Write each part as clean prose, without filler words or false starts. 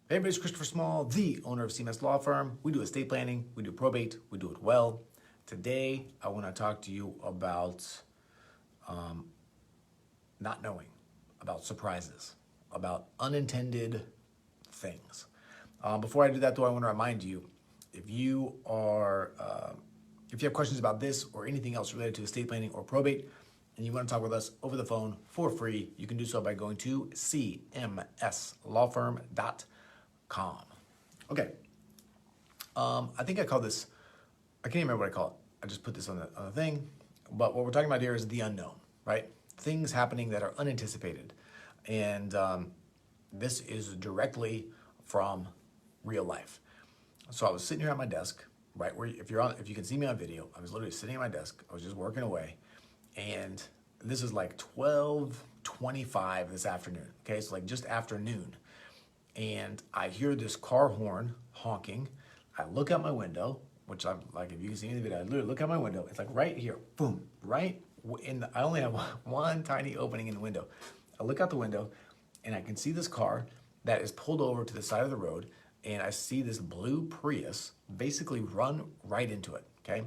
Hey everybody, it's Christopher Small, the owner of CMS Law Firm. We do estate planning, we do probate, we do it well. Today, I want to talk to you about not knowing, about surprises, about unintended things. Before I do that though, I want to remind you, if you have questions about this or anything else related to estate planning or probate, and you want to talk with us over the phone for free, you can do so by going to cmslawfirm.com. Okay. I think I call this, I can't even remember what I call it. I just put this on the thing. But what we're talking about here is the unknown, right? Things happening that are unanticipated. And this is directly from real life. So I was sitting here at my desk, right? Where if you can see me on video, I was literally sitting at my desk. I was just working away. And this is like 12:25 this afternoon. Okay, so like just afternoon. And I hear this car horn honking. I look out my window, which I'm like, if you can see me in the video, I literally look out my window. It's like right here, boom, right in the, I only have one tiny opening in the window. I look out the window and I can see this car that is pulled over to the side of the road. And I see this blue Prius basically run right into it, okay?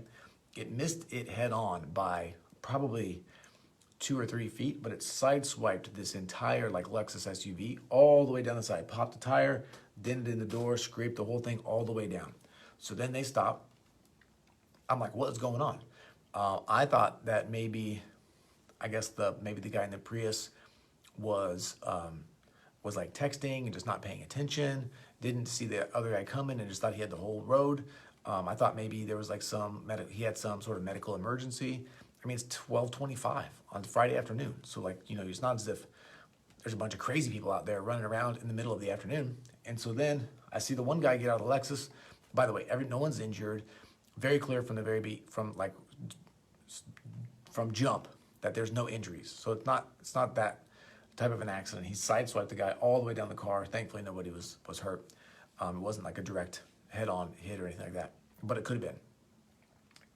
It missed it head on by probably 2 or 3 feet, but it sideswiped this entire like Lexus SUV all the way down the side, popped the tire, dented in the door, scraped the whole thing all the way down. So then they stop. I'm like, what's going on? I thought that maybe, maybe the guy in the Prius was like texting and just not paying attention, didn't see the other guy coming and just thought he had the whole road. I thought maybe there was like he had some sort of medical emergency. I mean, it's 12:25 on Friday afternoon. So like, it's not as if there's a bunch of crazy people out there running around in the middle of the afternoon. And so then I see the one guy get out of the Lexus. By the way, no one's injured. Very clear from from jump that there's no injuries. So it's not that type of an accident. He sideswiped the guy all the way down the car. Thankfully, nobody was hurt. It wasn't like a direct head-on hit or anything like that, but it could have been.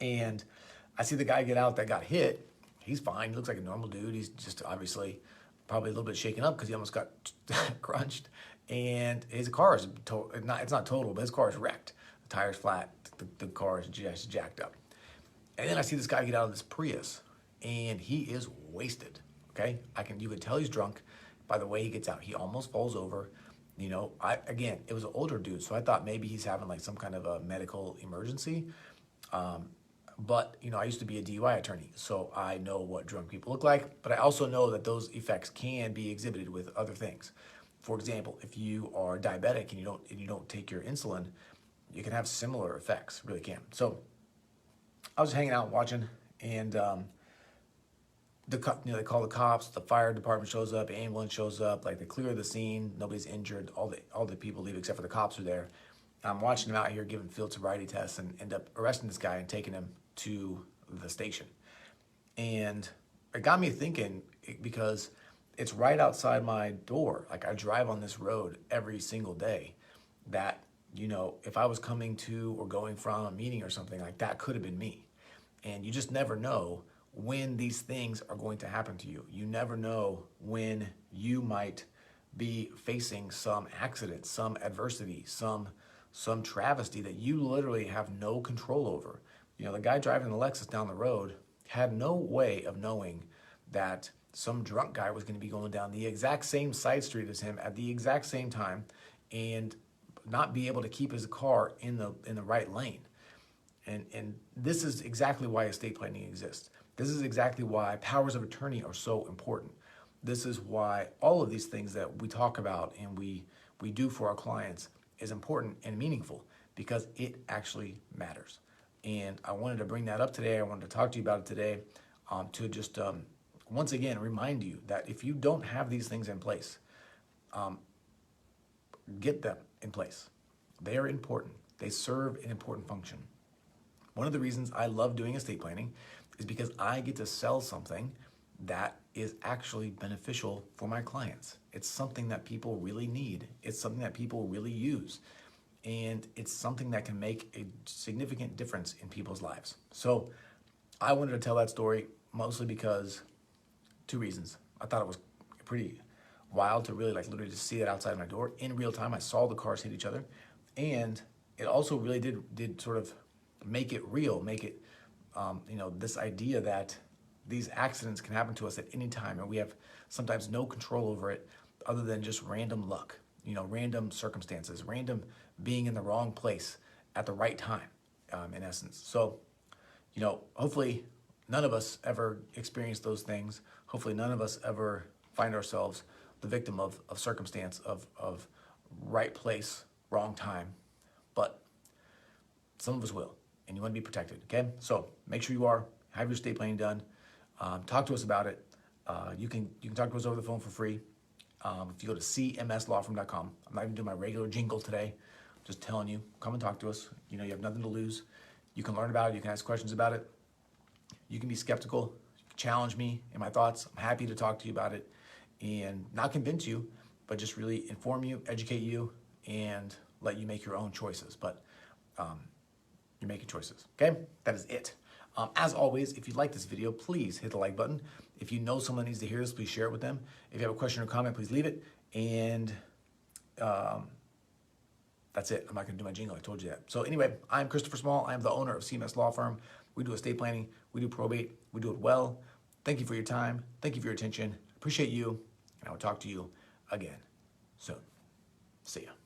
And I see the guy get out that got hit. He's fine. He looks like a normal dude. He's just obviously probably a little bit shaken up because he almost got crunched. And his car is it's not total, but his car is wrecked. The tire's flat. The car is just jacked up. And then I see this guy get out of this Prius, and he is wasted. Okay, you could tell he's drunk by the way he gets out. He almost falls over. It was an older dude, so I thought maybe he's having like some kind of a medical emergency. But I used to be a DUI attorney, so I know what drunk people look like, but I also know that those effects can be exhibited with other things. For example, if you are diabetic and you don't take your insulin, you can have similar effects, really can. So I was hanging out watching, and they call the cops, the fire department shows up, ambulance shows up, like they clear the scene, nobody's injured, all the people leave except for the cops are there. I'm watching them out here giving field sobriety tests and end up arresting this guy and taking him to the station. And it got me thinking, because it's right outside my door. Like I drive on this road every single day, that, if I was coming to or going from a meeting or something, like that could have been me. And you just never know when these things are going to happen to you. You never know when you might be facing some accident, some adversity, some travesty that you literally have no control over. The guy driving the Lexus down the road had no way of knowing that some drunk guy was going to be going down the exact same side street as him at the exact same time and not be able to keep his car in the right lane. And this is exactly why estate planning exists. This is exactly why powers of attorney are so important. This is why all of these things that we talk about and we do for our clients is important and meaningful, because it actually matters. And I wanted to bring that up today. I wanted to talk to you about it today, to just once again remind you that if you don't have these things in place, get them in place. They are important. They serve an important function. One of the reasons I love doing estate planning is because I get to sell something that is actually beneficial for my clients. It's something that people really need. It's something that people really use. And it's something that can make a significant difference in people's lives. So I wanted to tell that story mostly because 2 reasons. I thought it was pretty wild to really like literally just see it outside my door in real time. I saw the cars hit each other, and it also really did sort of make it real, make it this idea that these accidents can happen to us at any time, and we have sometimes no control over it other than just random luck, random circumstances, random being in the wrong place at the right time, in essence. So, hopefully none of us ever experience those things. Hopefully none of us ever find ourselves the victim of circumstance, of right place, wrong time. But some of us will, and you want to be protected, okay? So make sure you have your estate planning done. Talk to us about it. You can talk to us over the phone for free. If you go to cmslawfirm.com, I'm not even doing my regular jingle today. I'm just telling you, come and talk to us. You have nothing to lose. You can learn about it. You can ask questions about it. You can be skeptical. You can challenge me in my thoughts. I'm happy to talk to you about it and not convince you, but just really inform you, educate you, and let you make your own choices. But you're making choices, okay? That is it. As always, if you like this video, please hit the like button. If you know someone that needs to hear this, please share it with them. If you have a question or comment, please leave it. And that's it. I'm not going to do my jingle. I told you that. So anyway, I'm Christopher Small. I'm the owner of CMS Law Firm. We do estate planning. We do probate. We do it well. Thank you for your time. Thank you for your attention. Appreciate you. And I will talk to you again soon. See ya.